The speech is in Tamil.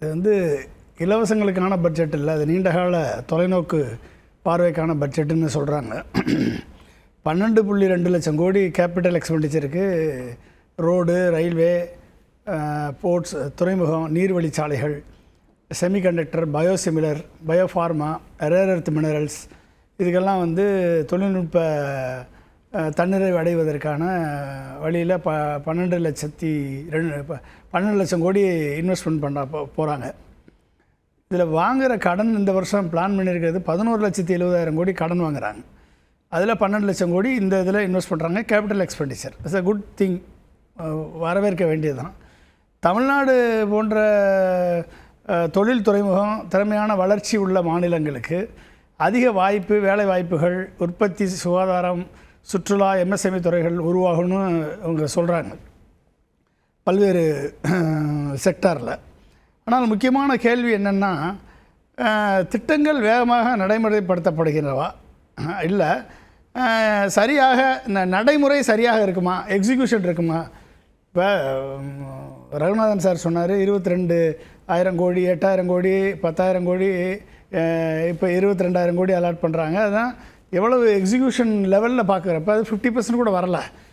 இது வந்து இலவசங்களுக்கான பட்ஜெட் இல்லை, அது நீண்டகால தொலைநோக்கு பார்வைக்கான பட்ஜெட்டுன்னு சொல்கிறாங்க. 12.2 லட்சம் கோடி கேபிட்டல் எக்ஸ்பெண்டிச்சருக்கு ரோடு, ரயில்வே, போர்ட்ஸ், துறைமுகம், நீர்வழிச்சாலைகள், semiconductor, biosimilar, biopharma, rare earth minerals, இதுக்கெல்லாம் வந்து தொழில்நுட்ப தன்னிறைவு அடைவதற்கான வழியில் 12 லட்சம் கோடி இன்வெஸ்ட்மெண்ட் பண்ண போகிறாங்க. இதில் வாங்குகிற கடன் இந்த வருஷம் பிளான் பண்ணியிருக்கிறது 11,70,000 கோடி கடன் வாங்குகிறாங்க. அதில் 12 லட்சம் கோடி இந்த இதில் இன்வெஸ்ட் பண்ணுறாங்க. Capital expenditure it's a good thing, வரவேற்க வேண்டியது தான். தமிழ்நாடு போன்ற தொழில் துறைமுகம் திறமையான வளர்ச்சி உள்ள மாநிலங்களுக்கு அதிக வாய்ப்பு, வேலை வாய்ப்புகள், உற்பத்தி, சுகாதாரம், சுற்றுலா, எம்எஸ்எம்இ துறைகள் உருவாகணும்னு அவங்க சொல்கிறாங்க பல்வேறு செக்டாரில். ஆனால் முக்கியமான கேள்வி என்னென்னா, திட்டங்கள் வேகமாக நடைமுறைப்படுத்தப்படுகின்றவா இல்லை சரியாக நடைமுறை சரியாக இருக்குமா, எக்ஸிக்யூஷன் இருக்குமா? இப்போ ரகுநாதன் சார் சொன்னார் 22,000 கோடி, 8,000 கோடி, 10,000 கோடி, இப்போ 22,000 கோடி அலாட் பண்ணுறாங்க. அதுதான் எவ்வளவு எக்ஸிக்யூஷன் லெவலில் பார்க்குறப்ப அது 50% கூட வரல.